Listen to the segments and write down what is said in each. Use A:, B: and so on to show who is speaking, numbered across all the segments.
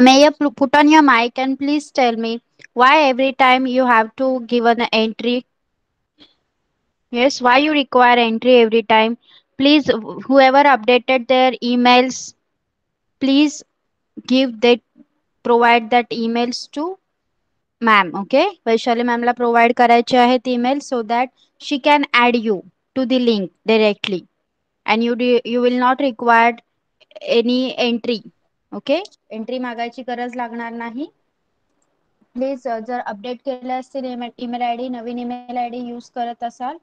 A: May you put on your mic and please tell me why every time you have to give an entry. Yes, why you require entry every time? Please, whoever updated their emails, please give that provide that emails to ma'am. Okay, Vaishali मॅमला provide करायचे आहेत email so that she can add you to the link directly and you will not require any entry. Okay, entry मागायची गरज लागणार नाही. Please जर update केले असतील ईमेल आय डी नवीन ईमेल आय डी यूज करत असाल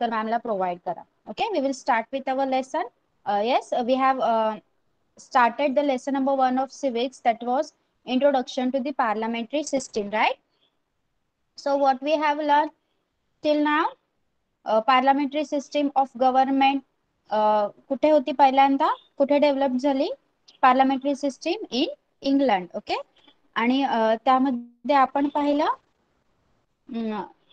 A: तर मॅमला प्रोव्हाइड करा. Okay, we will start with our lesson. Yes, we have started the lesson number 1 of civics, that was introduction to the parliamentary system, right? So what we have learned till now, parliamentary system of government कुठे होती पहिल्यांदा, कुठे develop झाली parliamentary system in England. Okay, आणि त्यामध्ये आपण पाहिलं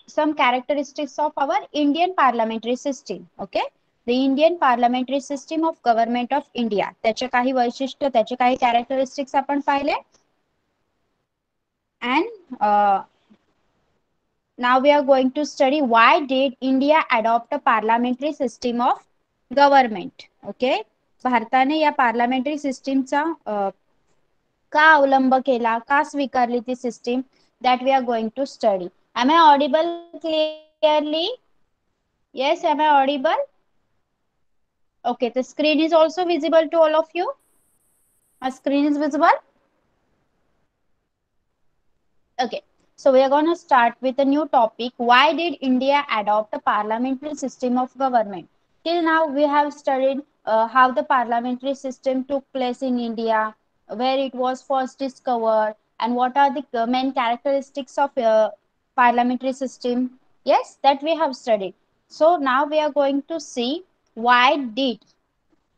A: some characteristics of our Indian parliamentary system. Okay, the Indian parliamentary system of government of India, त्याचे काही वैशिष्ट्य, त्याचे काही characteristics आपण पाहिले. And now we are going to study why did India adopt a parliamentary system of government. Okay, भारताने या parliamentary system चा का अवलंब केला, का स्वीकारली ती system, that we are going to study. Am I audible clearly? Yes, am I audible? Okay, the screen is also visible to all of you. My screen is visible. Okay, so we are going to start with a new topic. Why did India adopt a parliamentary system of government? Till now we have studied how the parliamentary system took place in India, where it was first discovered, and what are the main characteristics of parliamentary system. Yes, that we have studied. So now we are going to see why did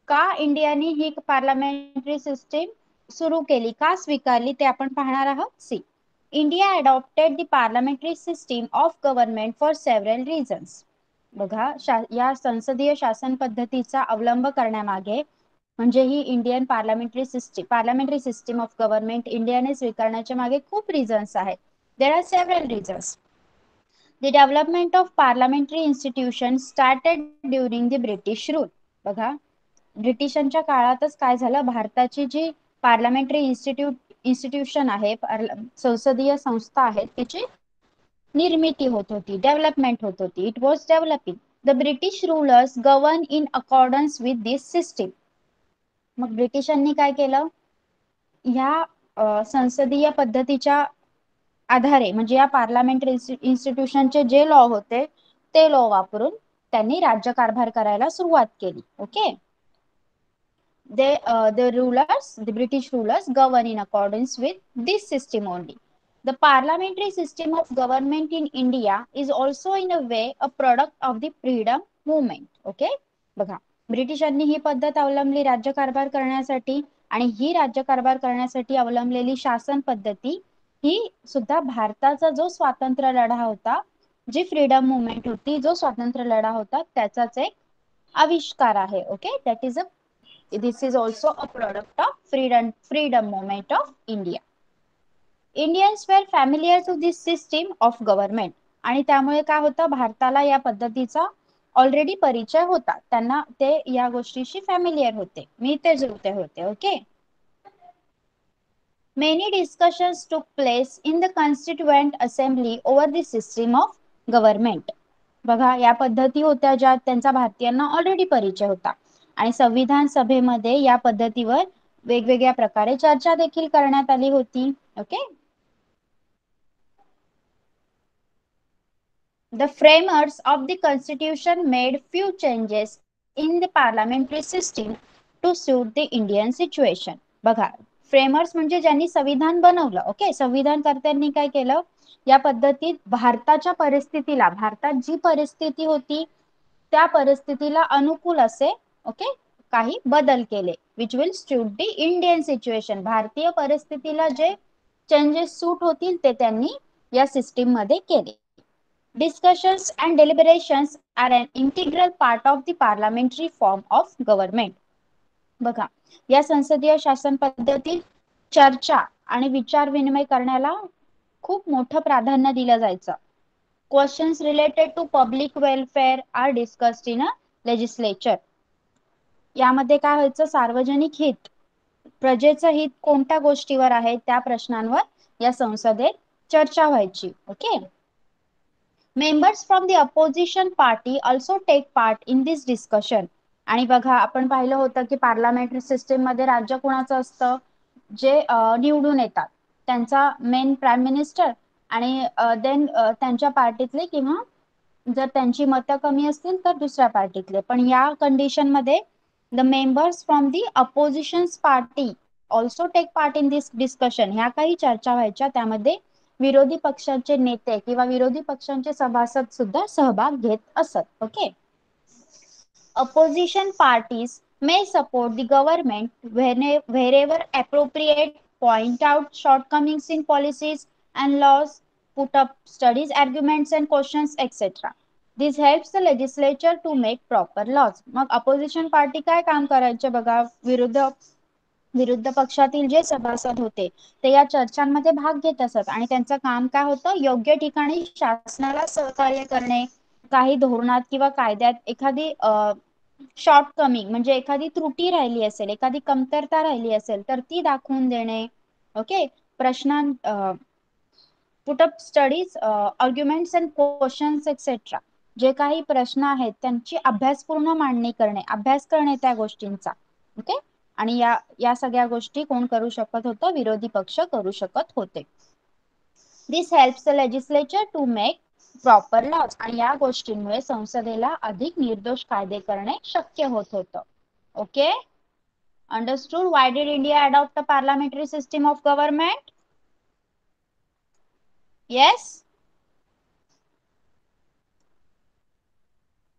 A: का इंडियाने ही parliamentary system सुरू केली, का स्वीकारली, ते आपण पाहणार आहोत. See, India adopted the parliamentary system of government for several reasons. बघा, या संसदीय शासन पद्धतीचा अवलंब करण्यामागे म्हणजे ही Indian parliamentary system of government इंडियाने स्वीकारण्याच्या मागे खूप रिझन्स आहेत. There are several reasons. The development of parliamentary institutions started during the British rule. बघा, ब्रिटिशांच्या काळातच काय झालं, भारताची जी पार्लमेंटरी इन्स्टिट्यूशन आहे, संसदीय संस्था आहेत, त्याची निर्मिती होत होती, डेव्हलपमेंट होत होती. It was developing. The British rulers govern in accordance with this system. मग ब्रिटिशांनी काय केलं, ह्या संसदीय पद्धतीच्या आधारे म्हणजे या पार्लमेंटरी इन्स्टिट्यूशनचे जे लॉ होते ते लॉ वापरून त्यांनी राज्यकारभार करायला सुरुवात केली. Okay, the British rulers govern in accordance with this system only. The parliamentary system of government in India is also in a way a product of the freedom movement. Okay, बघा, ब्रिटिशांनी ही पद्धत अवलंबली राज्यकारभार करण्यासाठी, आणि ही राज्यकारभार करण्यासाठी अवलंबलेली शासन पद्धती ही सुद्धा भारताचा जो स्वातंत्र्य लढा होता, जी फ्रीडम मुवमेंट होती, जो स्वातंत्र्य लढा होता, त्याचाच एक आविष्कार आहे. Okay, that is this is also a product of freedom movement of India. Indians were familiar to this system of government, आणि त्यामुळे काय होतं, भारताला या पद्धतीचा ऑलरेडी परिचय होता, त्यांना ते या गोष्टीशी फॅमिलियर होते, मी ते जुळते होते. Okay, many discussions took place in the constituent assembly over the system of government. बघा, या पद्धती होत्या ज्या त्यांचा भारतीयांना ऑलरेडी परिचय होता, आणि संविधान सभेमध्ये या पद्धतीवर वेगवेगळ्या प्रकारे चर्चा देखील करण्यात आली होती. Okay, the framers of the constitution made few changes in the parliamentary system to suit the Indian situation. बघा, फ्रेमर्स म्हणजे ज्यांनी संविधान बनवलं. ओके, संविधानकर्त्यांनी काय केलं, या पद्धतीत भारताच्या परिस्थितीला, भारतात जी परिस्थिती होती त्या परिस्थितीला अनुकूल असे ओके काही बदल केले, which will suit the Indian situation. भारतीय परिस्थितीला जे चेंजेस सूट होतील ते त्यांनी या सिस्टीम मध्ये केले. Discussions and deliberations are an integral part of the parliamentary form of government. बघा, या संसदीय शासन पद्धतीत चर्चा आणि विचार विनिमय करण्याला खूप मोठं प्राधान्य दिलं जायचं. Questions related to public welfare are discussed in a legislature. यामध्ये काय व्हायचं, सार्वजनिक हित, प्रजेचं हित कोणत्या गोष्टीवर आहे त्या प्रश्नांवर या संसदेत चर्चा व्हायची. Okay. Members from the opposition party also take part in this discussion. आणि बघा आपण पाहिलं होतं की पार्लमेंटरी सिस्टीम मध्ये राज्य कुणाचं असतं, जे निवडून येतात त्यांचा मेन प्राईम मिनिस्टर आणि देन त्यांच्या पार्टीतले किंवा जर त्यांची मतं कमी असतील तर दुसऱ्या पार्टीतले. पण या कंडिशन मध्ये the members from the opposition party also take part in this discussion. ह्या काही चर्चा व्हायच्या, त्यामध्ये विरोधी पक्षांचे नेते किंवा विरोधी पक्षांचे सभासद सुद्धा सहभाग घेत असत. Okay. Opposition parties may support the government wherever appropriate, point out shortcomings in policies and laws, put up studies, arguments and questions, etc. This helps the legislature to make proper laws. Mug opposition party काय काम करायचे बघा, विरुद्ध पक्षातील जे सभासद होते ते या चर्चांमध्ये भाग घेत असत आणि त्यांचं काम काय होतं, योग्य ठिकाणी शासनाला सहकार्य करणे, काही धोरणात किंवा कायद्यात एखादी शॉर्ट कमिंग म्हणजे एखादी त्रुटी राहिली असेल, एखादी कमतरता राहिली असेल तर ती दाखवून देणे. ओके. प्रश्न put up studies, arguments and questions etcetera. जे काही प्रश्न आहेत त्यांची अभ्यासपूर्ण मांडणी करणे, अभ्यास करणे त्या गोष्टींचा. ओके. आणि या सगळ्या गोष्टी कोण करू शकत होतं, विरोधी पक्ष करू शकत होते. This helps the legislature to make proper laws. आणि या गोष्टींमुळे संसदेला अधिक निर्दोष कायदे करणे शक्य होत होतं. Okay. Understood. Why did India adopt a parliamentary system of government? Yes.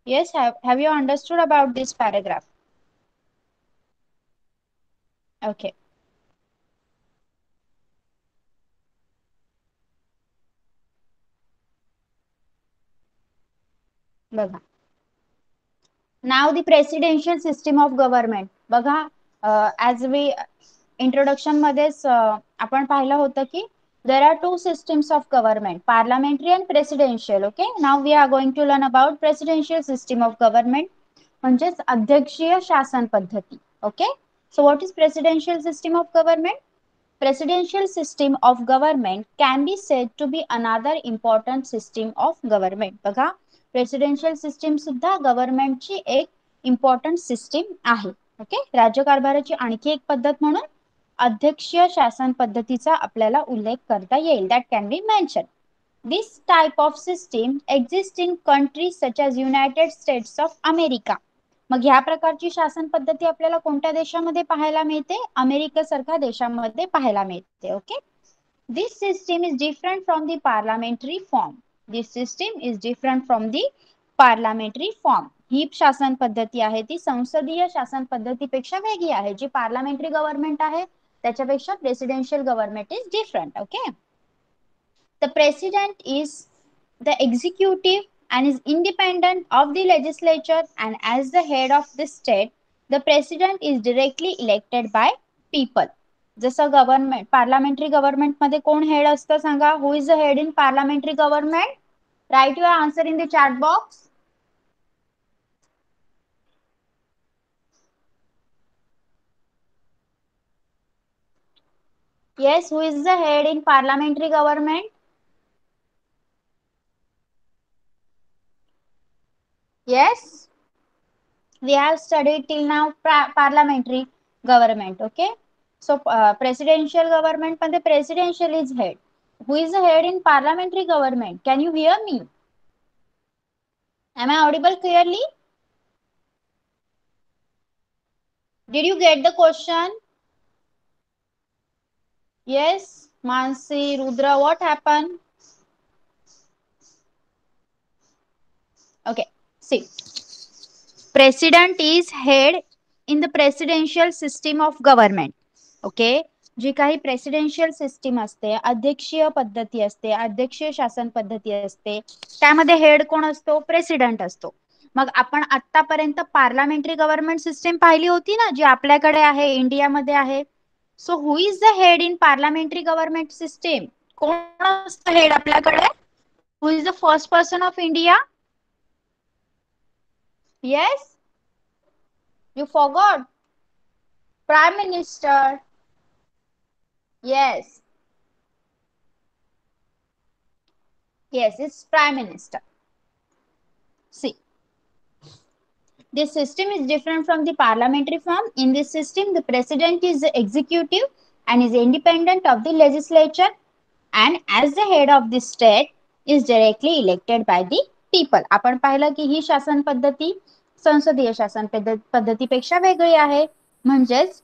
A: Yes. Have you understood about this paragraph? Okay. बघा. Now the presidential system of government. बघा, as we introduction मध्येच आपण पाहिलं होतं की there are two systems of government, parliamentary and presidential. Okay. Now we are going to learn about presidential system of government, म्हणजेच अध्यक्षीय शासन पद्धती. Okay. So what is presidential system of government? Presidential system of government can be said to be another important system of government. बघा, presidential system सुद्धा गव्हर्नमेंटची एक important system आहे. Okay. राज्यकारभाराची आणखी एक पद्धत म्हणून अध्यक्षीय शासन पद्धतीचा आपल्याला उल्लेख करता येईल. That can be mention. This type of system exist in countries such as United States of America. मग ह्या प्रकारची शासन पद्धती आपल्याला कोणत्या देशामध्ये पाहायला मिळते? अमेरिकेसारख्या देशामध्ये पाहायला मिळते. Okay. This system is different from the parliamentary form. This system is different from the parliamentary form. ही शासन पद्धती आहे ती संसदीय शासन पद्धतीपेक्षा वेगळी आहे. जी पार्लमेंटरी गव्हर्नमेंट आहे त्याच्यापेक्षा presidential government is different. Okay. The president is the executive and is independent of the legislature, and as the head of the state the president is directly elected by people. जसं government, parliamentary government मध्ये कोण head असतं सांगा? Who is the head in parliamentary government? Right your answer in the chat box. Yes, who is the head in parliamentary government? Yes, we have studied till now parliamentary government. Okay. So presidential government मध्ये presidential is head. Who is the head in parliamentary government? Can you hear me? Am I audible clearly? Did you get the question? Yes, Mansi, Rudra, what happened? Okay, see. President is head in the presidential system of government. Okay. जी काही presidential system असते, अध्यक्षीय पद्धती असते, अध्यक्षीय शासन पद्धती असते, त्यामध्ये हेड कोण असतो? प्रेसिडेंट असतो. मग आपण आतापर्यंत पार्लमेंटरी गव्हर्नमेंट सिस्टीम पाहिली होती ना, जी आपल्याकडे आहे, इंडियामध्ये आहे. So who is the head in parliamentary government system? कोण असतं हेड आपल्याकडे? Who is the first person of India? Yes, you forgot. Prime minister. Yes, yes, it's prime minister. See, this system is different from the parliamentary form. In this system, the president is the executive and is independent of the legislature, and as the head of the state is directly elected by the people. आपण पाहिलं की ही शासन पद्धती संसदीय शासन पद्धतीपेक्षा वेगळी आहे. म्हणजेच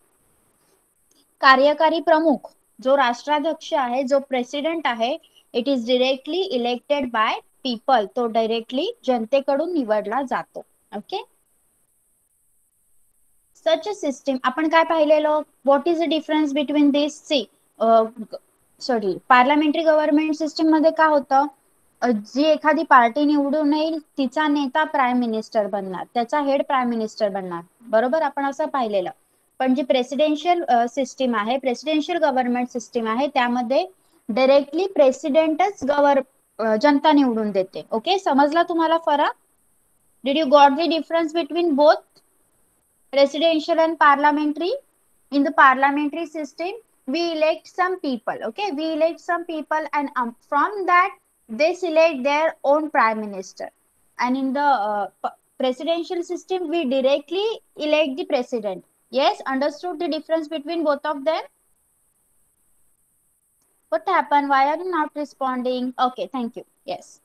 A: कार्यकारी प्रमुख जो राष्ट्राध्यक्ष आहे, जो प्रेसिडेंट आहे, it is directly elected by people. तो डायरेक्टली जनतेकडून निवडला जातो. ओके. सच अ सिस्टीम आपण काय पाहिलेलो? What is the difference between this? See, sorry, parliamentary government system मध्ये काय होतं? जी एखादी पार्टी निवडून येईल तिचा नेता प्राईम मिनिस्टर बनणार, त्याचा हेड प्राईम मिनिस्टर बनणार, बरोबर? आपण असं पाहिलेलं. पण जी प्रेसिडेन्शियल सिस्टीम आहे, प्रेसिडेन्शियल गव्हर्नमेंट सिस्टीम आहे, त्यामध्ये डायरेक्टली प्रेसिडेंटच जनता निवडून देते. ओके, समजला तुम्हाला फरक? Did you got the difference between both presidential and parliamentary? In the parliamentary system, we elect some people. Okay, we elect some people, and from that they select their own prime minister. And in the presidential system, we directly elect the president. Yes, understood the difference between both of them? What happened? Why are you not responding? Okay, thank you. Yes.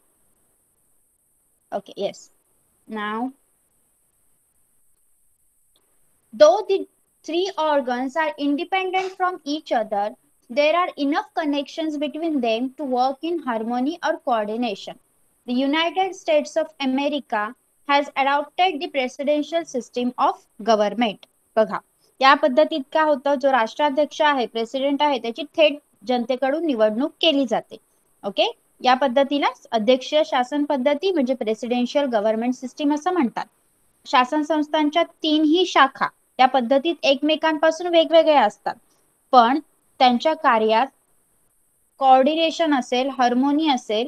A: Okay, yes. Now, though the three organs are independent from each other, there are enough connections between them to work in harmony or coordination. The United States of America has adopted the presidential system of government. बघा, या पद्धतीत काय होतं? जो राष्ट्राध्यक्ष आहे, president आहे, त्याची थेट जनतेकडून निवडणूक केली जाते. ओके, या पद्धतीला अध्यक्षीय शासन पद्धती म्हणजे प्रेसिडेन्शियल गव्हर्नमेंट सिस्टीम असं म्हणतात. शासन संस्थांच्या तीनही शाखा त्या पद्धतीत एकमेकांपासून वेगवेगळ्या असतात, पण त्यांच्या कार्यात कोऑर्डिनेशन असेल, हार्मोनी असेल,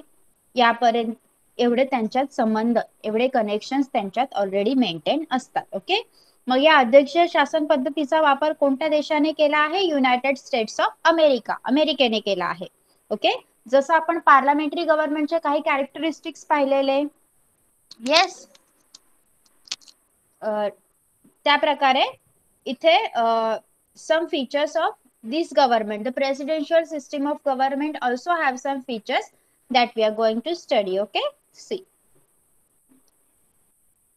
A: यापर्यंत एवढे त्यांच्यात संबंध, एवढे कनेक्शन्स त्यांच्यात ऑलरेडी मेंटेन असतात. ओके, मग या अध्यक्षीय शासन पद्धतीचा वापर कोणत्या देशाने केला आहे? युनायटेड स्टेट्स ऑफ अमेरिका, अमेरिकेने केला आहे. ओके, जसं आपण पार्लमेंटरी गव्हर्नमेंटचे काही कॅरेक्टरिस्टिक्स पाहिलेले. येस, त्या प्रकारे इथे some features of this government, the presidential system of government also have some features that we are going to study. Okay, see,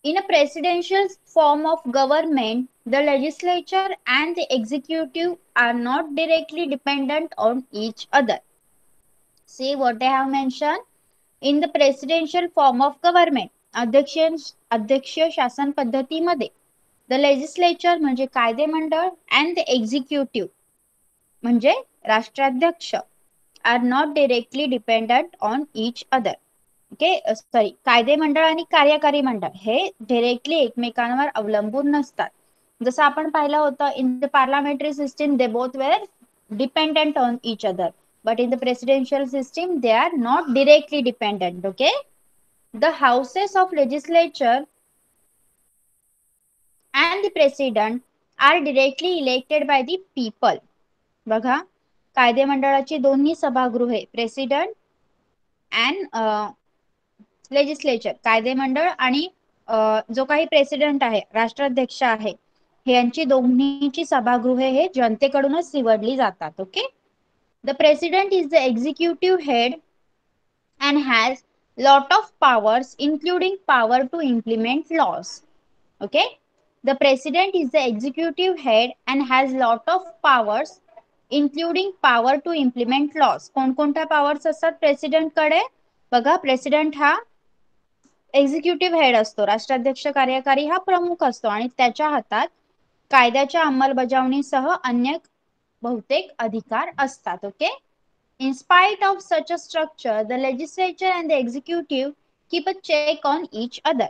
A: in a presidential form of government, the legislature and the executive are not directly dependent on each other. See what I have mentioned? In the presidential form of government, अध्यक्षीय शासन पद्धतीमध्ये the legislature म्हणजे कायदेमंडळ and the executive म्हणजे राष्ट्राध्यक्ष are not directly dependent on each other. Okay, sorry, कायदेमंडळ आणि कार्यकारी मंडळ हे डायरेक्टली एकमेकांवर अवलंबून नसतात. जसं आपण पाहिलं होतं, in the parliamentary system they both where dependent on each other, but in the presidential system they are not directly dependent. Okay, the houses of legislature and the president are directly elected by the people. बघा, कायदेमंडळाची दोन्ही सभागृहे, president and legislature, कायदेमंडळ आणि जो काही president आहे, राष्ट्राध्यक्ष आहे, यांची दोन्हीची सभागृहे हे जनतेकडूनच निवडली जातात. Okay, the president is the executive head and has lot of powers including power to implement laws. Okay, the president is the executive head and has lot of powers including power to implement laws. कोणकोणत्या powers असतात president कडे? बघा, president हा executive head असतो, राष्ट्राध्यक्ष कार्यकारी हा प्रमुख असतो, आणि त्याच्या हातात कायद्याच्या अंमलबजावणीसह अन्य बहुतेक अधिकार असतात. Okay, in spite of such a structure, the legislature and the executive keep a check on each other.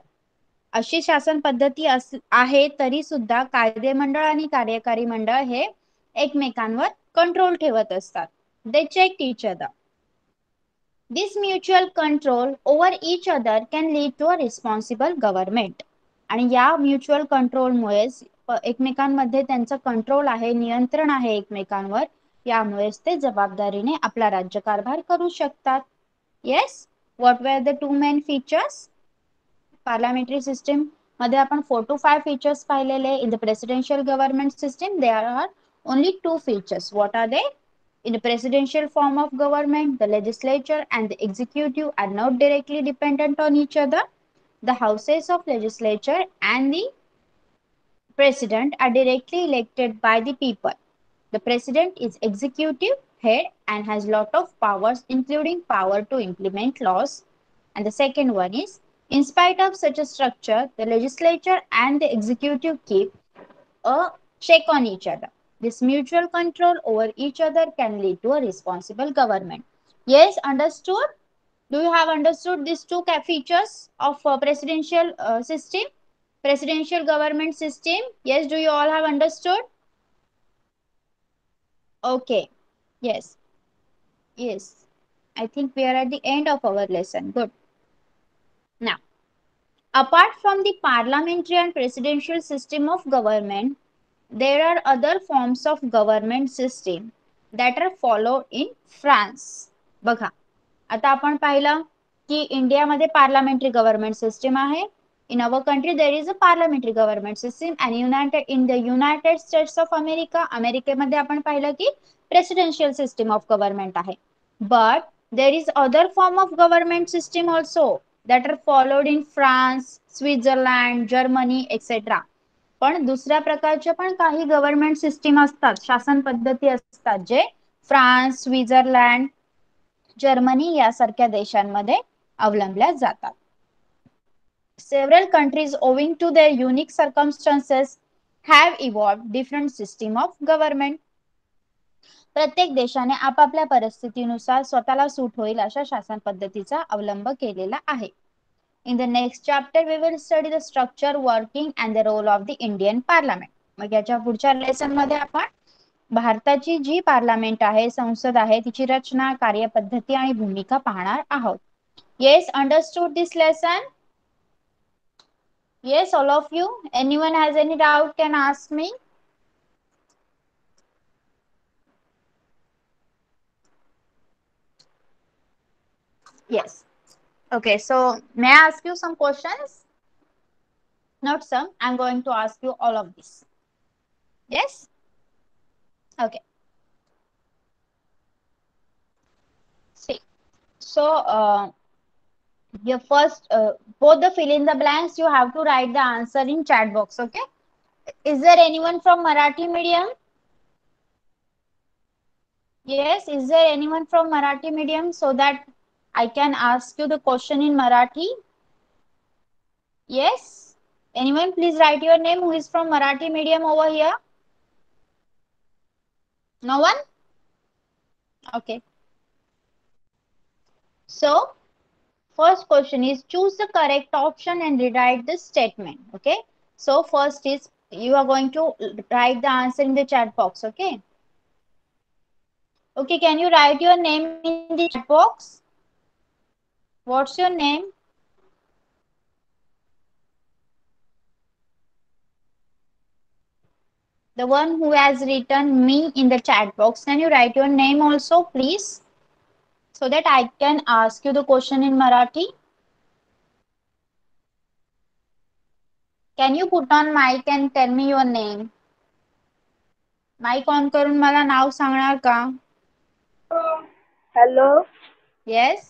A: अशी शासन पद्धती आहे तरी सुद्धा कायदेमंडळ आणि कार्यकारी मंडळ हे एकमेकांवर कंट्रोल ठेवत असतात. They check each other. This mutual control over each other can lead to a responsible government. आणि या म्युच्युअल कंट्रोलमुळेच एकमेकांमध्ये त्यांचं कंट्रोल आहे, नियंत्रण आहे एकमेकांवर, यामुळेच ते जबाबदारीने आपला राज्यकारभार करू शकतात. Yes, what were the two main features? Parliamentary system मध्ये आपण 4 to 5 फीचर्स पाहिलेले. In the presidential government system there are only 2 features. What are they? In the presidential form of government, the legislature and the executive are not directly dependent on each other. The houses of legislature and the president are directly elected by the people. The president is executive head and has lot of powers, including power to implement laws. And the second one is, in spite of such a structure, the legislature and the executive keep a check on each other. This mutual control over each other can lead to a responsible government. Yes, understood? Do you have understood these two features of presidential system, presidential government system? Yes, do you all have understood? Okay. Yes. Yes. I think we are at the end of our lesson. Good. Now, apart from the parliamentary and presidential system of government, there are other forms of government system that are followed in France. बघा, आता आपण पाहिलं की इंडियामध्ये parliamentary government system आहे. In our country there is a parliamentary government system and in the United States of America, अमेरिकेमध्ये आपण पाहिलं की प्रेसिडेन्शियल सिस्टीम ऑफ गव्हर्नमेंट आहे. But there is other form of government system also that are followed in France, Switzerland, Germany etcetera. पण दुसऱ्या प्रकारचे पण काही गव्हर्नमेंट सिस्टीम असतात, शासन पद्धती असतात, जे फ्रान्स, स्वित्झर्लंड, जर्मनी यासारख्या देशांमध्ये अवलंबल्या जातात. Several countries, owing to their unique circumstances, have evolved different system of government. प्रत्येक देशाने आपापल्या परिस्थितीनुसार स्वतःला सूट होईल अशा शासन पद्धतीचा अवलंब केलेला आहे. In the next chapter, we will study the structure, working and the role of the Indian Parliament. मग याच्या पुढच्या लेसन मध्ये आपण भारताची जी पार्लमेंट आहे, संसद आहे, तिची रचना, कार्यपद्धती आणि भूमिका पाहणार आहोत. Yes, understood this lesson? Yes, all of you. Anyone has any doubt can ask me. Yes. Okay, so may I ask you some questions? Not some. I'm going to ask you all of this. Yes? Okay. See. So, your first, both the fill in the blanks, you have to write the answer in chat box. Okay. Is there anyone from Marathi medium? Yes. Is there anyone from Marathi medium so that I can ask you the question in Marathi? Yes. Anyone, please write your name who is from Marathi medium over here. No one? Okay. So, first question is choose the correct option and rewrite the statement. Okay. So, first is you are going to write the answer in the chat box. Okay. Okay. Can you write your name in the chat box? What's your name? The one who has written me in the chat box. Can you write your name also, please? So that I can ask you the question in Marathi. Can you put on mic and tell me your name? Mic on करून मला नाव सांगणार का?
B: Hello.
A: Yes.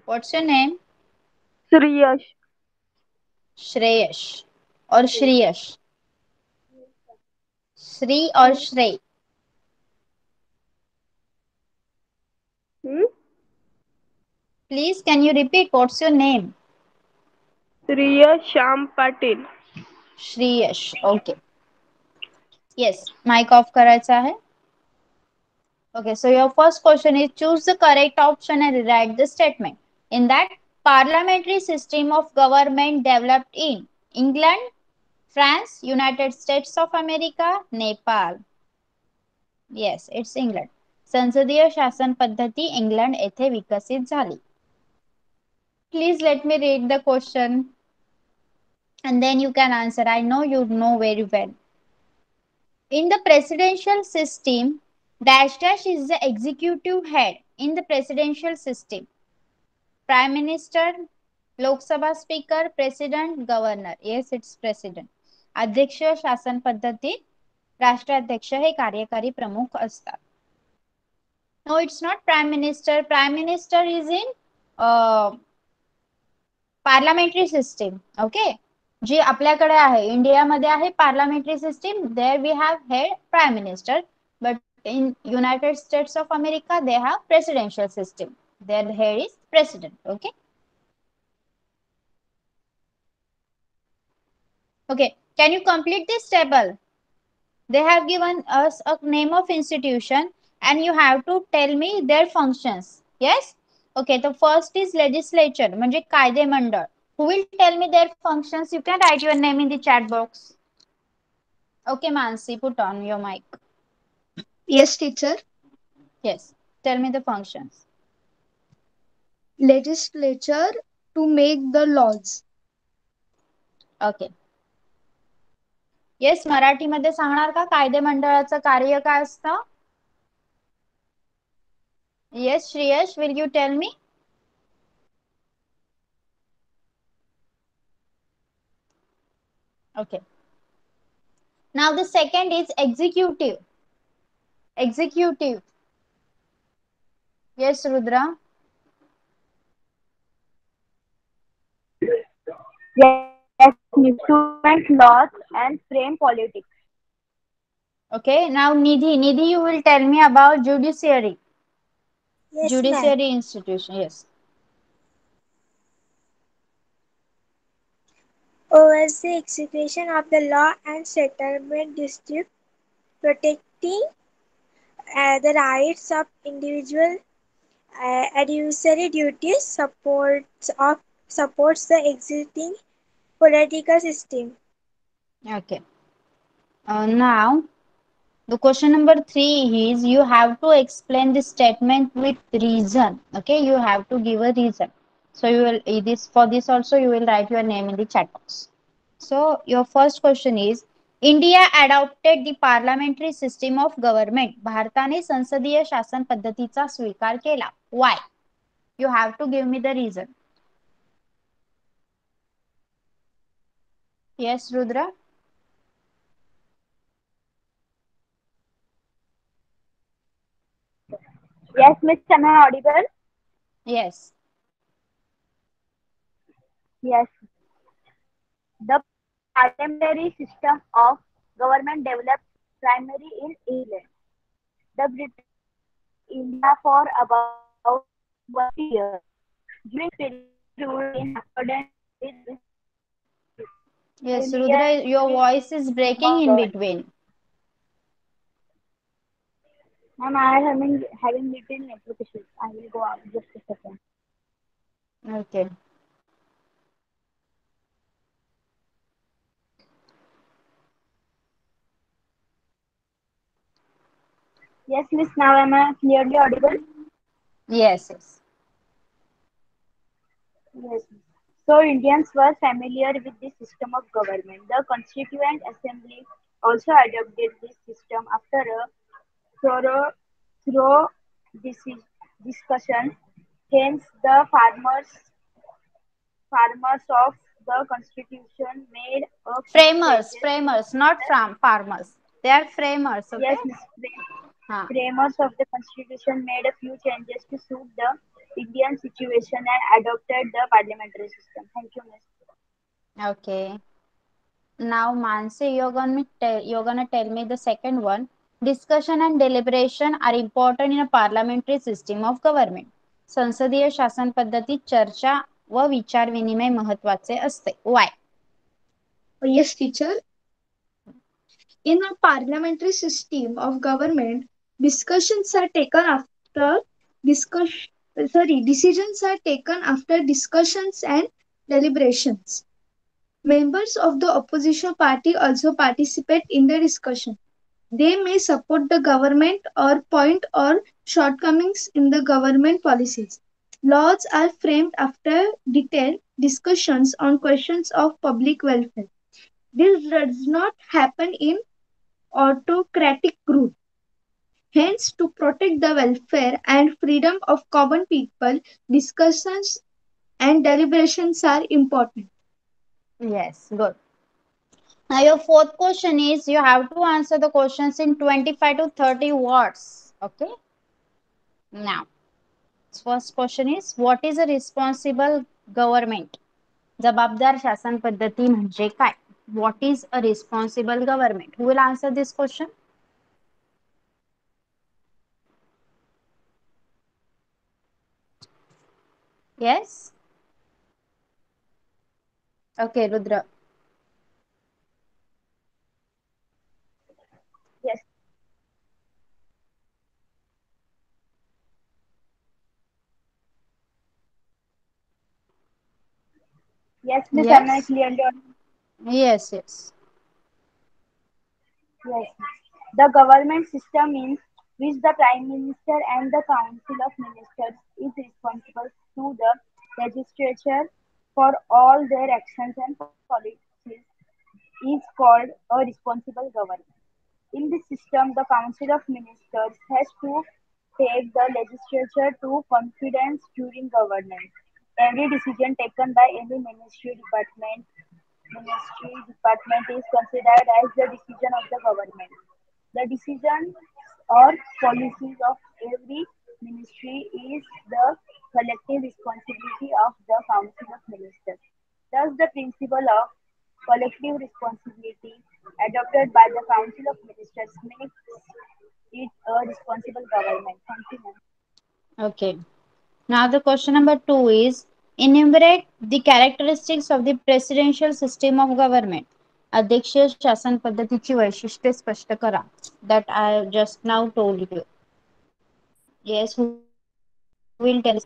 A: What's your name?
B: Sriyash.
A: Shreyas और श्रेयश? श्री और श्रेय? Please, can you repeat what's your name?
B: Sriyash Sham Patil.
A: Shreyas. Okay. Yes. Mic off करायचा आहे. Okay. So your first question is choose the correct option and rewrite the statement. In that, parliamentary system of government developed in England, France, United States of America, Nepal. Yes, it's England. संसदीय शासन पद्धती England येथे विकसित झाली. Please let me read the question and then you can answer. I know you know very well. In the presidential system, dash dash is the executive head in the presidential system. Prime Minister, Lok Sabha Speaker, President, Governor. Yes, it's President. अध्यक्ष शासन पद्धतीत राष्ट्राध्यक्ष हे कार्यकारी प्रमुख असतात. No, it's not Prime Minister. Prime Minister is in parliamentary system. Okay. जी आपल्याकडे आहे इंडियामध्ये आहे parliamentary system. There we have head prime minister. But in United States of America they have presidential system. There head is president. Okay. Okay, can you complete this table? They have given us a name of institution and you have to tell me their functions. Yes. Okay, the first is legislature म्हणजे कायदे मंडळ. Who will tell me their functions? You can write your name in the chat box. Okay, Mansi, put on your mic.
C: Yes, teacher.
A: Yes, tell me the functions.
C: Legislature to make the laws.
A: Okay. Yes, मराठीमध्ये सांगणार का कायदे मंडळाचं कार्य काय असतं? Yes, Shreyash, will you tell me? Okay. Now the second is executive. Executive. Yes, Rudra.
B: Yes, implement laws and frame politics.
A: Okay. Now Nidhi. Nidhi, you will tell me about judiciary.
D: Yes,
A: Judiciary institution. Yes.
D: oversees the execution of the law and settlement dispute, protecting the rights of individual, adversary duties, supports the existing political system.
A: Okay. Now the question number 3 is you have to explain this statement with reason. Okay. You have to give a reason. So you will for this also you will write your name in the chat box. So your first question is India adopted the parliamentary system of government. भारताने संसदीय शासन पद्धतीचा स्वीकार केला. Why? You have to give me the reason. Yes, Rudra.
B: Yes, Miss, am I audible?
A: Yes.
B: Yes. The parliamentary system of government developed primarily in England. The British India for about 1 year. During period ruled in accordance with this
A: Yes,
B: India
A: Rudra, your voice is breaking in between.
B: Ma'am, I am having little network issues. I will go out just a second.
A: Okay.
B: Yes, Miss. Now am I clearly audible?
A: Yes, yes.
B: Yes. So Indians were familiar with this system of government. The Constituent Assembly also adopted this system after a thorough discussion. Hence, the farmers of the Constitution made a few
A: Framers,
B: changes to
A: framers,
B: suit
A: not
B: the
A: farmers. They are framers, okay?
B: yes, Miss.
A: Huh.
B: Framers of the Constitution made a few changes to suit the Indian situation and adopted the parliamentary system. Thank you, Miss.
A: Okay. Now, Mansi, you're gonna tell me the second one. Discussion and deliberation are important in a parliamentary system of government. संसदीय शासन पद्धतीत चर्चा व विचार विनिमय महत्वाचे असते. Why?
C: Yes, teacher. In a parliamentary system of government, discussions are taken after decisions are taken after discussions and deliberations. Members of the opposition party also participate in the discussion. They may support the government or point or shortcomings in the government policies. Laws are framed after detailed discussions on questions of public welfare. This does not happen in autocratic groups. Hence, to protect the welfare and freedom of common people, discussions and deliberations are important.
A: Yes, good. Now your fourth question is you have to answer the questions in 25 to 30 words. Okay. Now, first question is what is a responsible government? जबाबदार शासन पद्धती म्हणजे काय? What is a responsible government? Who will answer this question? Yes? Okay, Rudra.
B: Yes, yes, Miss. Am I
A: Yes?
B: clearly?
A: Yes, yes.
B: Yes. The government system in which the Prime Minister and the Council of Ministers is responsible to the legislature for all their actions and policies is called a responsible government. In this system, the Council of Ministers has to take the legislature to confidence during governance. Every decision taken by any ministry department is considered as the decision of the government. The decisions or policies of every ministry is the collective responsibility of the Council of Ministers. Thus, the principle of collective responsibility adopted by the Council of Ministers makes it a responsible government. Thank you, ma'am.
A: Okay. Now the question number 2 is enumerate the characteristics of the presidential system of government. अध्यक्षीय शासन पद्धतीची वैशिष्ट्ये स्पष्ट करा. That I just now told you. Yes, who will tell us?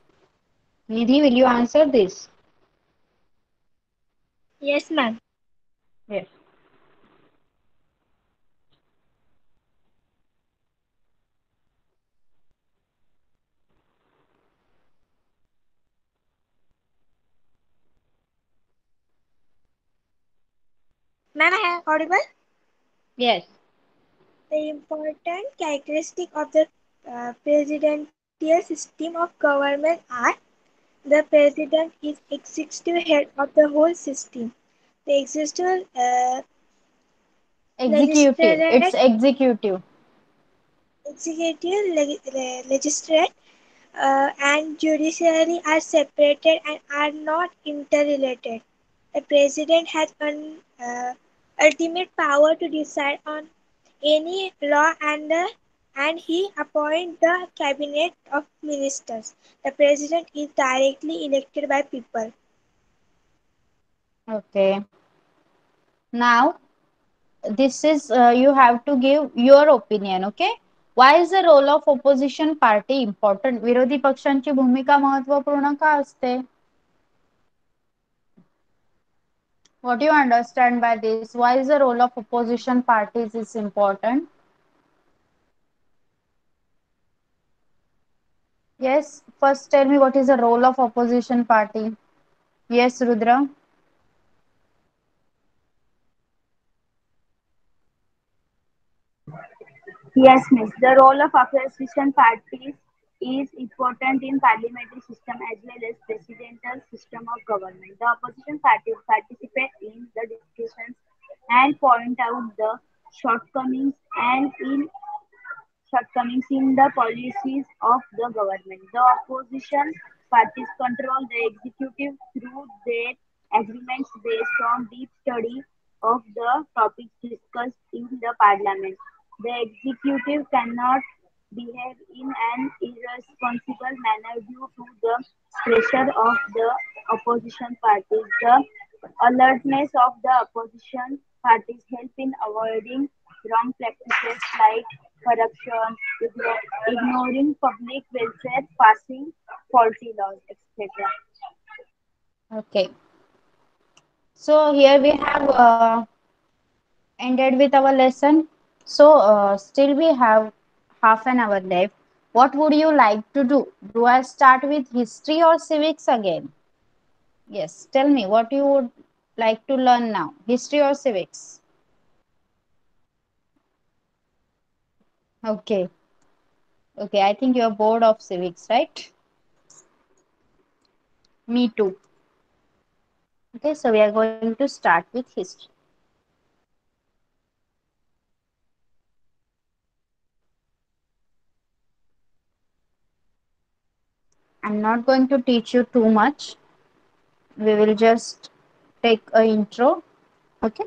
A: Nidhi, will you answer this?
D: Yes, ma'am.
A: Yes.
D: Ma'am, I am audible?
A: Yes.
D: The important characteristic of the presidential system of government are the president is executive head of the whole system. The
A: Executive.
D: legislative,
A: It's executive.
D: legislature, and judiciary are separated and are not interrelated. The president has ultimate power to decide on any law and he appoints the cabinet of ministers. The president is directly elected by people.
A: Okay. Now this is you have to give your opinion. Okay. Why is the role of opposition party important? विरोधी पक्षांची भूमिका महत्वपूर्ण का असते? What do you understand by this? Why is the role of opposition parties is important? Yes, first tell me what is the role of opposition party? Yes, Rudra.
B: Yes, miss. The role of opposition parties is important in parliamentary system as well as presidential system of government. The opposition parties participate in the discussions and point out the shortcomings and in shortcomings in the policies of the government. The opposition parties control the executive through their agreements based on deep study of the topics discussed in the parliament. The executive cannot behave in an irresponsible manner due to the pressure of the opposition parties. The alertness of the opposition parties help in avoiding wrong practices like corruption, ignoring public welfare, passing faulty laws, etc.
A: Okay. So here we have ended with our lesson. So still we have half an hour left. What would you like to do? Do I start with history or civics again? Yes, tell me what you would like to learn now, history or civics? Okay, okay, I think you're bored of civics, right? Me too. Okay, so we are going to start with history. I'm not going to teach you too much. We will just take a intro. Okay.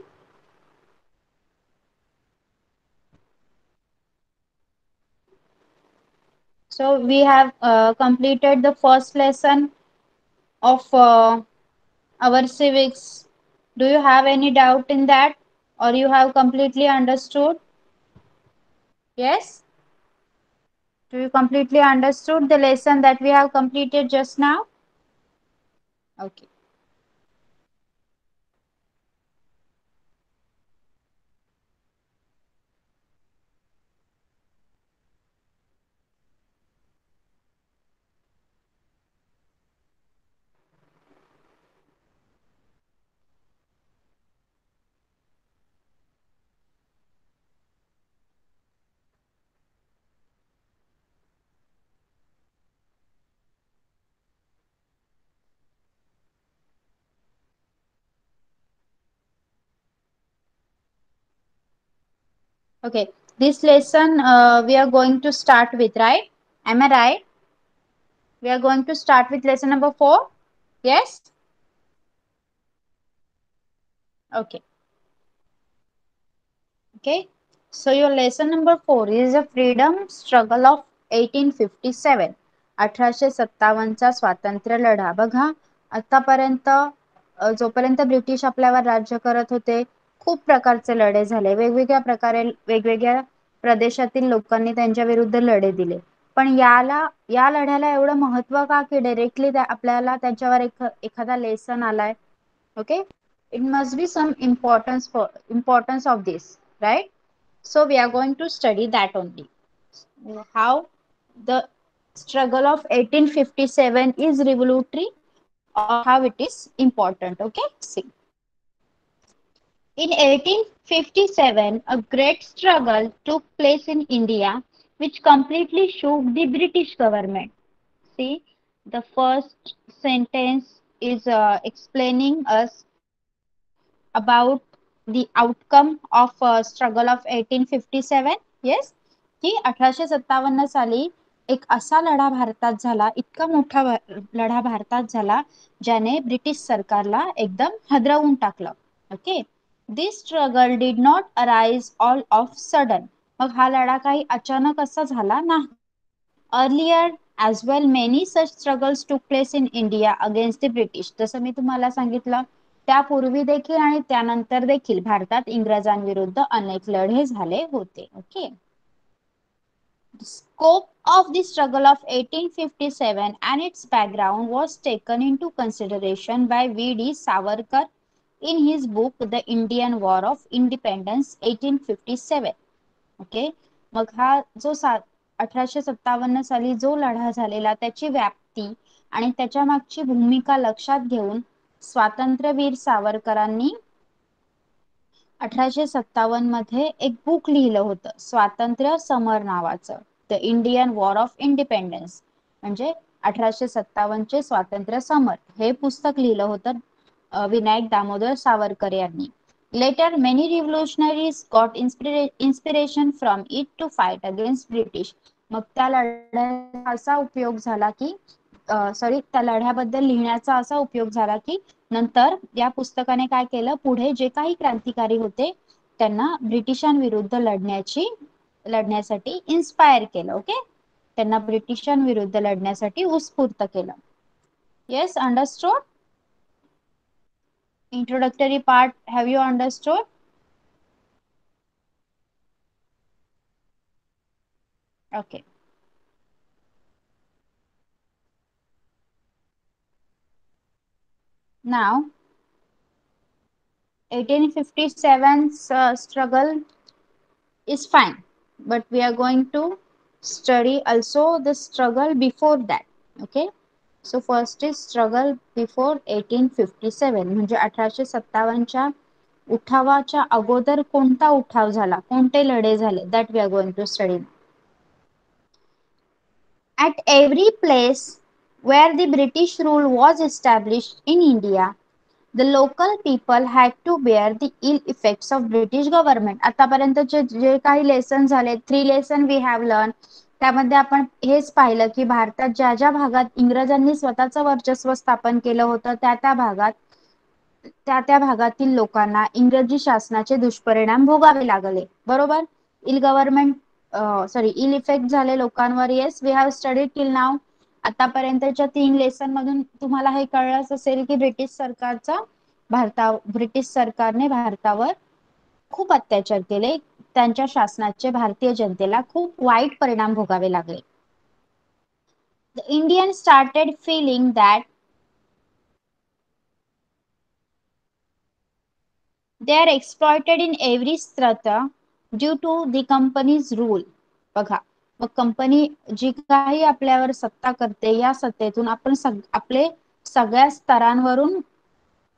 A: So we have completed the first lesson of our civics. Do you have any doubt in that, or you have completely understood? Yes? Do you completely understood the lesson that we have completed just now? Okay. Okay. This lesson we are going to start with, right? Am I right? We are going to start with lesson number 4. Yes? Okay. Okay. So your lesson number 4 is the freedom struggle of 1857. 1857चा स्वातंत्र्य लढा. बघा आतापर्यंत जोपर्यंत British आपल्यावर राज्य करत होते खूप प्रकारचे लढे झाले. वेगवेगळ्या प्रकारे वेगवेगळ्या प्रदेशातील लोकांनी त्यांच्या विरुद्ध लढे दिले. पण या लढ्याला एवढं महत्व का की डायरेक्टली आपल्याला त्याच्यावर एखादा लेसन आलाय. Okay, it must be some importance of this, right? So we are going to study that only, how the struggle of 1857 is revolutionary or how it is important. Okay, see, in 1857 a great struggle took place in India which completely shook the British government. See, the first sentence is explaining us about the outcome of struggle of 1857. Yes, की 1857 साली एक असा लढा भारतात झाला, इतका मोठा लढा भारतात झाला ज्याने ब्रिटिश सरकारला एकदम हादरवून टाकलं. Okay, this struggle did not arise all of sudden. मग हा लढा काही अचानक असा झाला नाही. Earlier as well many such struggles took place in India against the British. जसं मी तुम्हाला सांगितलं त्यापूर्वी देखील आणि त्यानंतर देखील भारतात इंग्रजांविरुद्ध अनेक लढे झाले होते. Okay, scope of the struggle of 1857 and its background was taken into consideration by V.D. Savarkar in his book The Indian War of Independence 1857. Okay, मग हा जो 1857 साली जो लढा झालेला त्याची व्याप्ती आणि त्याच्या मागची भूमिका लक्षात घेऊन स्वातंत्र्यवीर सावरकरांनी 1857 मध्ये एक बुक लिहिलं होतं स्वातंत्र्य समर नावाचं, the Indian war of independence, म्हणजे 1857 चे स्वातंत्र्य समर हे पुस्तक लिहिलं होतं विनायक दामोदर सावरकर यांनी. Later, many revolutionaries got inspiration from it to fight against British. मग त्या लढ्याचा असा उपयोग झाला की त्या लढ्याबद्दल लिहिण्याचा असा उपयोग झाला की नंतर या पुस्तकाने काय केलं, पुढे जे काही क्रांतिकारी होते त्यांना ब्रिटिशांविरुद्ध लढण्यासाठी इन्स्पायर केलं. ओके, त्यांना ब्रिटिशांविरुद्ध लढण्यासाठी उत्स्फूर्त केलं. Yes, understood? Introductory part, have you understood? Okay. Now 1857's struggle is fine, but we are going to study also the struggle before that. Okay, so first is struggle before 1857 म्हणजे 1857 च्या उठावाच्या अगोदर कोणता उठाव झाला, कोणते लढे झाले, that we are going to study. At every place where the British rule was established in India, the local people had to bear the ill effects of British government. आतापर्यंतचे जे काही लेसन झाले, 3 लेसन वी हॅव लर्न, त्यामध्ये आपण हेच पाहिलं की भारतात ज्या ज्या भागात इंग्रजांनी स्वतःचं वर्चस्व स्थापन केलं होतं त्या भागातील लोकांना इंग्रजी शासनाचे दुष्परिणाम भोगावे लागले. बरोबर. इल गव्हर्नमेंट इल इफेक्ट झाले लोकांवर. Yes, we have studied till now. आतापर्यंतच्या 3 लेसन मधून तुम्हाला हे कळलंच असेल की ब्रिटिश सरकारने भारतावर खूप अत्याचार केले. त्यांच्या शासनाचे भारतीय जनतेला खूप वाईट परिणाम भोगावे लागले. The Indians started feeling that they are exploited in every strata due to the company's rule. बघा, मग कंपनी जी काही आपल्यावर सत्ता करते, या सत्तेतून आपण आपले सगळ्या स्तरांवरून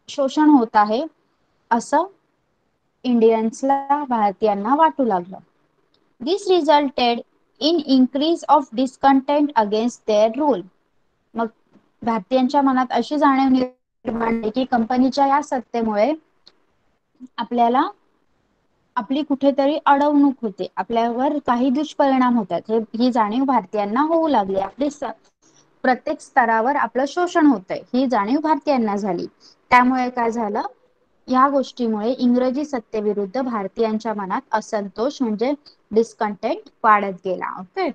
A: शोषण होत आहे असं इंडियन्सला, भारतीयांना वाटू लागलं. This resulted in increase of discontent against their rule. मग भारतीयांच्या मनात अशी जाणीव निर्माण झाली की कंपनीच्या या सत्तेमुळे आपल्याला आपली कुठेतरी अडवणूक होते, आपल्यावर काही दुष्परिणाम होतात, ही जाणीव भारतीयांना होऊ लागली. आपली प्रत्येक स्तरावर आपलं शोषण होतंय ही जाणीव भारतीयांना झाली. त्यामुळे काय झालं, या गोष्टीमुळे इंग्रजी सत्तेविरुद्ध भारतीयांच्या मनात असंतोष म्हणजे डिस्कंटेंट वाढत गेला. Okay.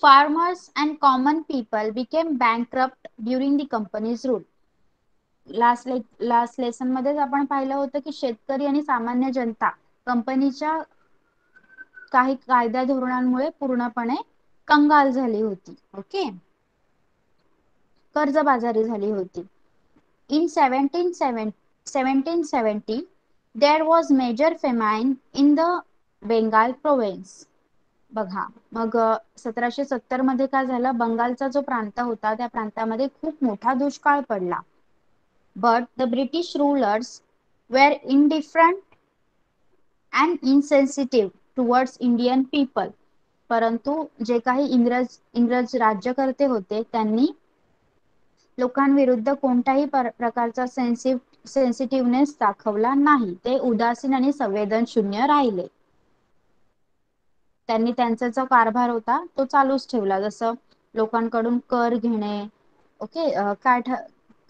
A: Farmers and common people became bankrupt during the company's rule. Last lesson मध्येच आपण पाहिलं होतं की शेतकरी आणि सामान्य जनता कंपनीच्या काही कायदा धोरणांमुळे पूर्णपणे कंगाल झाली होती. ओके, कर्जबाजारी झाली होती. In 1770 there was major famine in the Bengal province. बघा, मग 1770 मध्ये काय झालं, बंगालचा जो प्रांत होता त्या प्रांतामध्ये खूप मोठा दुष्काळ पडला. But the British rulers were indifferent and insensitive towards Indian people. परंतु जे काही इंग्रज राज्यकर्ते होते त्यांनी लोकांविरुद्ध कोणत्याही प्रकारचा सेन्सिटिव्हनेस दाखवला नाही. ते उदासीन आणि संवेदनशून्य राहिले. त्यांनी त्यांचा जो कारभार होता तो चालूच ठेवला, जसं लोकांकडून कर घेणे. ओके,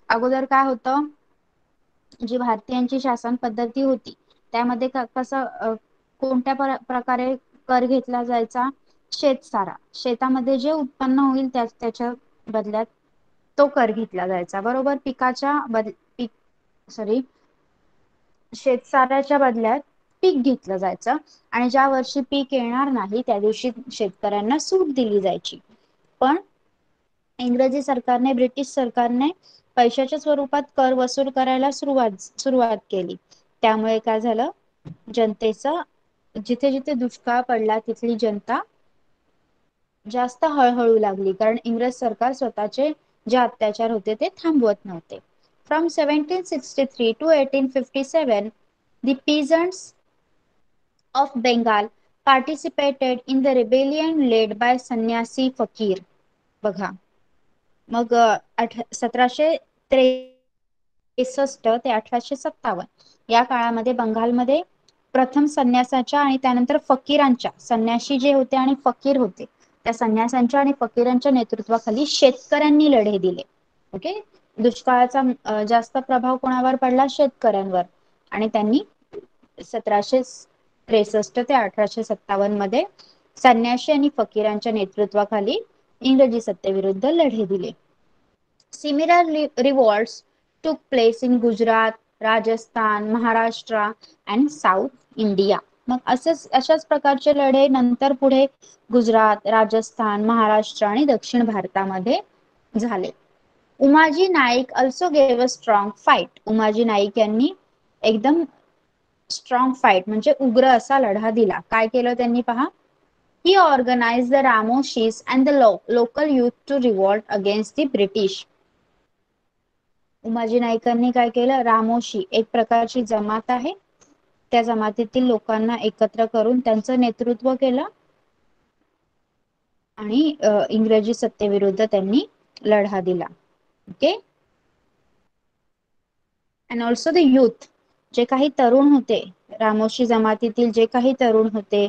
A: अगोदर काय होतं, जी भारतीयांची शासन पद्धती होती त्यामध्ये कसं कोणत्या प्रकारे कर घेतला जायचा, शेतसारा, शेतामध्ये जे उत्पन्न होईल त्याच्या बदल्यात तो कर घेतला जायचा. बरोबर. शेतसाऱ्याच्या बदल्यात पीक घेतलं जायचं आणि ज्या वर्षी पीक येणार नाही त्या दिवशी शेतकऱ्यांना सूट दिली जायची. पण इंग्रजी सरकारने, ब्रिटिश सरकारने पैशाच्या स्वरूपात कर वसूल करायला सुरुवात केली. त्यामुळे काय झालं, जनतेचा जिथे जिथे दुष्काळ पडला तिथली जनता जास्त हळहळू लागली, कारण इंग्रज सरकार स्वतःचे जे अत्याचार होते ते थांबवत नव्हते. From 1763 to 1857 the peasants of Bengal participated in the rebellion led by संन्यासी फकीर. बघा, मग 1763 ते 1857 या काळामध्ये बंगालमध्ये प्रथम संन्यासाच्या आणि त्यानंतर फकीरांच्या, संन्यासी जे होते आणि फकीर होते त्या संन्यासांच्या आणि फकीरांच्या नेतृत्वाखाली शेतकऱ्यांनी लढे दिले. ओके, दुष्काळाचा जास्त प्रभाव कोणावर पडला, शेतकऱ्यांवर. आणि त्यांनी 1763 ते 1857 मध्ये संन्यासी आणि फकीरांच्या नेतृत्वाखाली इंग्रजी सत्तेविरुद्ध लढे दिले. Similar revolts took place in Gujarat, Rajasthan, Maharashtra and South India. मग अशाच प्रकारचे लढे नंतर पुढे गुजरात, राजस्थान, महाराष्ट्र आणि दक्षिण भारतामध्ये झाले. Umaji Naik also gave a strong fight. Umaji Naik यांनी एकदम स्ट्रॉंग फाईट म्हणजे उग्र असा लढा दिला. काय केलं त्यांनी पहा. He organized the Ramoshis and the local youth to revolt against the British. Umaji नाईकांनी काय केलं. रामोशी एक प्रकारची जमात आहे, त्या जमातीतील लोकांना एकत्र करून त्यांचं नेतृत्व केलं आणि इंग्रजी सत्तेविरुद्ध त्यांनी लढा दिला. Okay. And also the youth, जे काही तरुण होते, रामोशी जमातीतील जे काही तरुण होते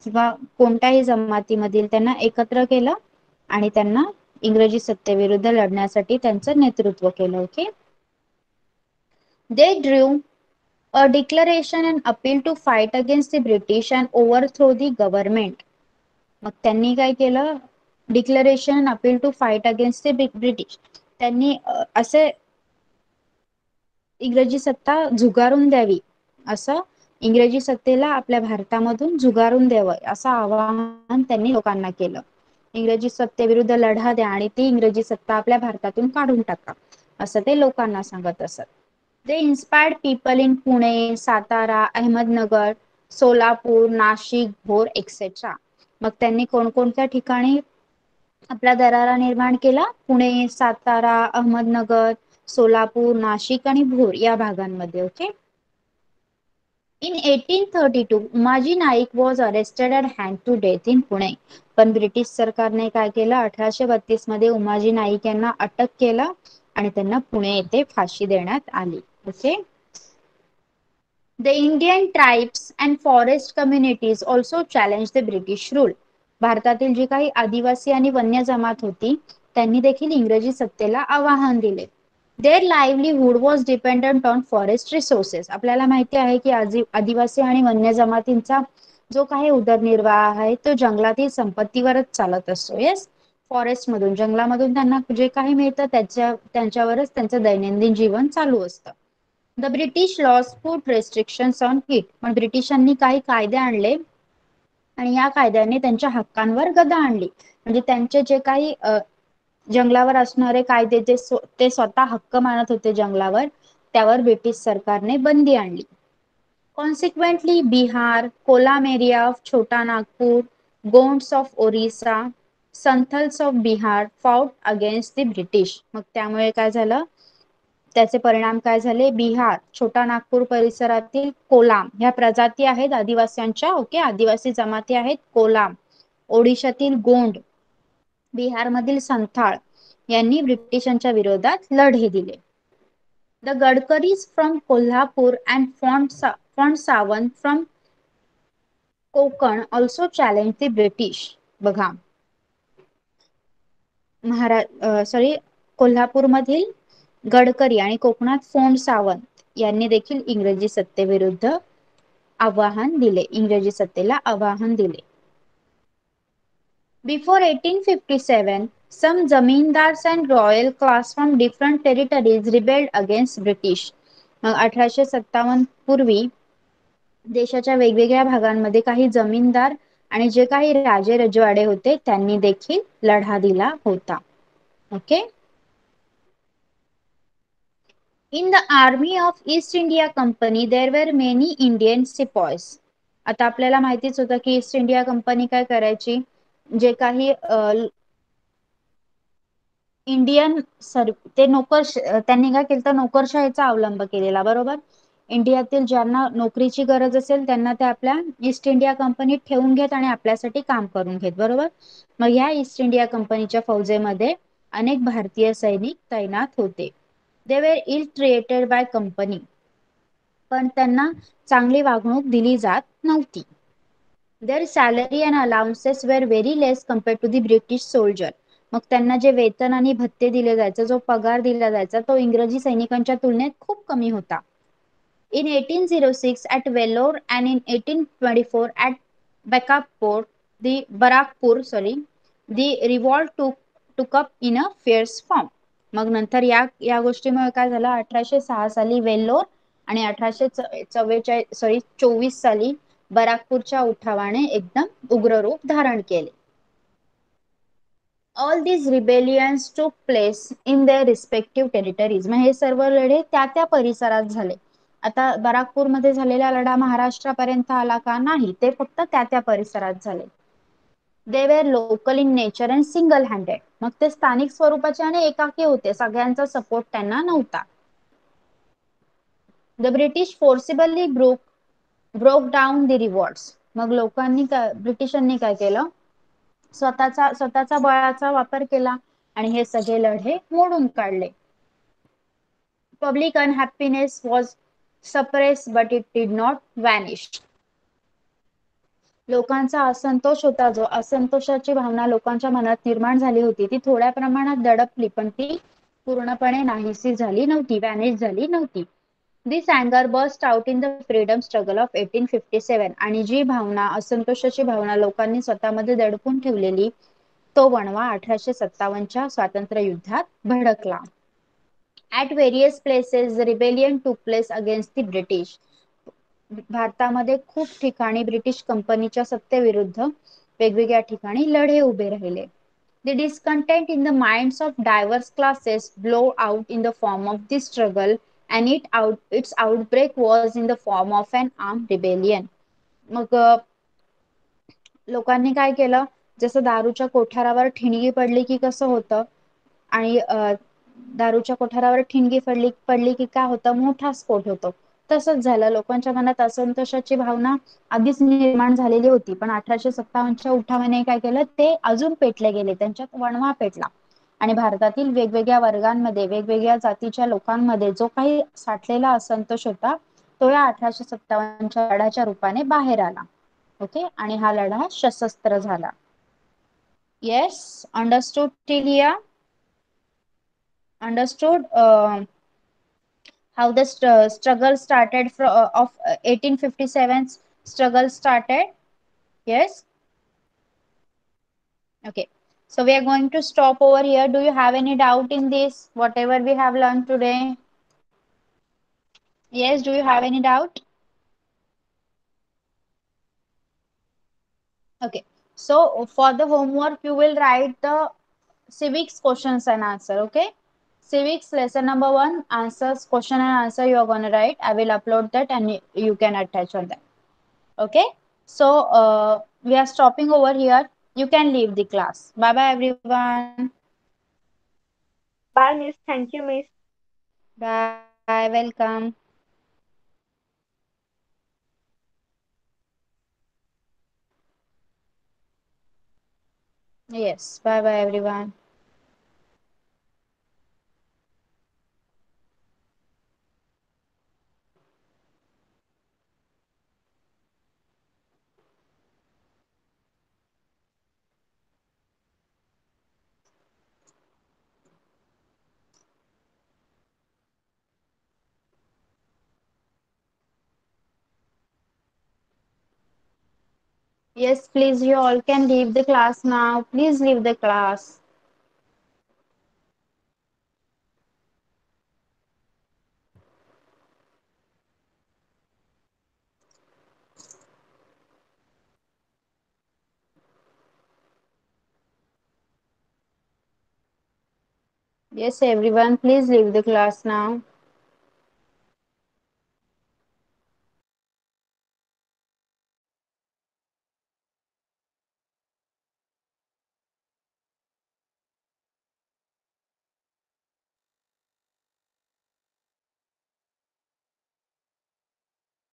A: किंवा कोणत्याही जमातीमधील, त्यांना एकत्र केलं आणि त्यांना इंग्रजी सत्तेविरुद्ध लढण्यासाठी त्यांचं नेतृत्व केलं. Okay. They Drew a declaration and appeal to fight against the British and overthrow the government. मग त्यांनी काय केलं. Declaration appeal to fight against the British. त्यांनी असे इंग्रजी सत्ता झुगारून द्यावी, असं इंग्रजी सत्तेला आपल्या भारतामधून झुगारून द्यावं असं आवाहन त्यांनी लोकांना केलं. इंग्रजी सत्तेविरुद्ध लढा द्या आणि ती इंग्रजी सत्ता आपल्या भारतातून काढून टाका, असं ते लोकांना सांगत असत. They inspired people in Pune, Satara, Ahmednagar, Solapur, Nashik, Bhor etcetera. मग त्यांनी कोणकोणत्या ठिकाणी आपला दरारा निर्माण केला. पुणे, सातारा, अहमदनगर, सोलापूर, नाशिक आणि भोर या भागांमध्ये. Okay. In 1832 Umaji Naik was arrested and हँड टू डेथ इन पुणे. पण ब्रिटिश सरकारने काय केलं. 1832 मध्ये उमाजी नाईक यांना अटक केलं आणि त्यांना पुणे येथे फाशी देण्यात आली. Okay. The Indian tribes and forest communities also challenged the British rule. भारतातील जी काही आदिवासी आणि वन्य जमात होती त्यांनी देखील इंग्रजी सत्तेला आवाहन दिले. Their livelihood was dependent on forest resources. आपल्याला माहिती आहे की आदिवासी आणि वन्य जमातींचा जो काही उदरनिर्वाह आहे तो जंगलातील संपत्तीवरच चालत असतो. येस, फॉरेस्ट मधून, जंगलामधून त्यांना जे काही मिळतं त्यांच्यावरच त्यांचं दैनंदिन जीवन चालू असतं. The British laws put restrictions on it. पण ब्रिटिशांनी काही कायदे आणले आणि या कायद्याने त्यांच्या हक्कांवर गदा आणली. म्हणजे त्यांचे जे काही जंगलावर असणारे कायदे ते स्वतः हक्क मानत होते जंगलावर, त्यावर ब्रिटिश सरकारने बंदी आणली. Consequently Bihar, Kolam area of Chota Nagpur, Gonds of Orissa, Santhals of Bihar fought against the British. मग त्यामुळे काय झालं. त्याचे परिणाम काय झाले. बिहार, छोटा नागपूर परिसरातील कोलाम ह्या प्रजाती आहेत आदिवासींच्या. ओके. आदिवासी जमाती आहेत कोलाम, ओडिशातील गोंड, बिहारमधील संथाळ यांनी ब्रिटिशांच्या विरोधात लढे दिले. The Gadkaris from Kolhapur and Phond Sawant from Konkan also challenge the British. बघा, कोल्हापूरमधील गडकरी आणि कोकणात फोंड सावंत यांनी देखील इंग्रजी सत्तेविरुद्ध आवाहन दिले, इंग्रजी सत्तेला आवाहन दिले. Before 1857, some zamindars and royal class from different territories rebelled against British. 1857 पूर्वी देशाच्या वेगवेगळ्या भागांमध्ये काही जमीनदार आणि जे काही राजे रजवाडे होते त्यांनी देखील लढा दिला होता. Okay. In the army of East India Company there were many Indian sepoys. आता आपल्याला माहितीच होतं की ईस्ट इंडिया कंपनी काय करायची. जे काही इंडियन ते त्यांनी काय केलं, नोकरशाहीचा अवलंब केलेला. बरोबर. इंडियातील ज्यांना नोकरीची गरज असेल त्यांना ते आपल्या ईस्ट इंडिया कंपनीत ठेवून घेत आणि आपल्यासाठी काम करून घेत. बरोबर. मग या ईस्ट इंडिया कंपनीच्या फौजेमध्ये अनेक भारतीय सैनिक तैनात होते. They were ill treated by company. पण त्यांना चांगली वागणूक दिली जात नव्हती. Their salary and allowances were very less compared to the British soldier. मग त्यांना जे वेतन आणि भत्ते दिले जायचे, जो पगार दिला जायचा तो इंग्रजी सैनिकांच्या तुलनेत खूप कमी होता. In 1806 at Vellore and in 1824 at Barakpur, the revolt took up in a fierce form. मग नंतर या गोष्टीमुळे काय झालं. 1806 साली वेल्लोर आणि 1824 साली बराकपूरच्या उठावाने एकदम उग्र रूप धारण केले. All these rebellions took place in their respective territories. मग हे सर्व लढे त्या त्या परिसरात झाले. आता बराकपूर मध्ये झालेला लढा महाराष्ट्रापर्यंत आला का? नाही, ते फक्त त्या त्या परिसरात झाले. They were local in nature and single handed. मग ते स्थानिक स्वरूपाचे आणि एकाकी होते, सगळ्यांचा सपोर्ट त्यांना नव्हता. The British forcibly broke down the revolts. मग लोकांनी ब्रिटिशांनी काय केलं, स्वतःचा बळाचा वापर केला आणि हे सगळे लढे मोडून काढले. Public unhappiness was suppressed but it did not vanish. लोकांचा असंतोष होता, जो असंतोषाची भावना लोकांच्या मनात निर्माण झाली होती, ती थोड्या प्रमाणात दडपली, पण ती पूर्णपणे नाहीशी झाली नव्हती, वॅनिश झाली नव्हती. दिस अँगर burst out in the freedom struggle of 1857. आणि जी भावना, असंतोषाची भावना लोकांनी स्वतःमध्ये दडपून ठेवलेली, तो वणवा 1857च्या स्वातंत्र्य युद्धात भडकला. At various places the rebellion took place against the British. भारतामध्ये खूप ठिकाणी ब्रिटिश कंपनीच्या सत्तेविरुद्ध वेगवेगळ्या ठिकाणी लढे उभे राहिले. The discontent in the minds of diverse classes blow out in the form of this struggle, and its outbreak was in the form of an armed rebellion. मग लोकांनी काय केलं, जसं दारूच्या कोठारावर ठिणगी पडली की कसं होतं, आणि दारूच्या कोठारावर ठिणगी पडली की काय होतं, मोठा स्फोट होतो. तसंच झालं. लोकांच्या मनात असंतोषाची भावना आधीच निर्माण झालेली होती, पण 1857च्या उठावाने काय केलं, ते अजून पेटले गेले, त्यांच्यात वणवा पेटला. आणि भारतातील वेगवेगळ्या वर्गांमध्ये, वेगवेगळ्या जातीच्या लोकांमध्ये जो काही साठलेला असंतोष होता, तो या 1857च्या लढ्याच्या रूपाने बाहेर आला. ओके, आणि हा लढा सशस्त्र झाला. Yes, understood till here? Understood how the struggle started of 1857 struggle started? Yes. Okay, so we are going to stop over here. Do you have any doubt in this, whatever we have learned today? Yes, do you have any doubt? Okay, so for the homework you will write the civics questions and answer. Okay, civics lesson number 1, answers, question and answer you are going to write. I will upload that and you can attach on that. Okay, so we are stopping over here. You can leave the class. Bye bye everyone.
B: Bye, Miss. Thank you, Miss.
A: Bye, welcome. Yes, bye bye everyone. Yes, please, you all can leave the class now. Please leave the class. Yes, everyone, please leave the class now.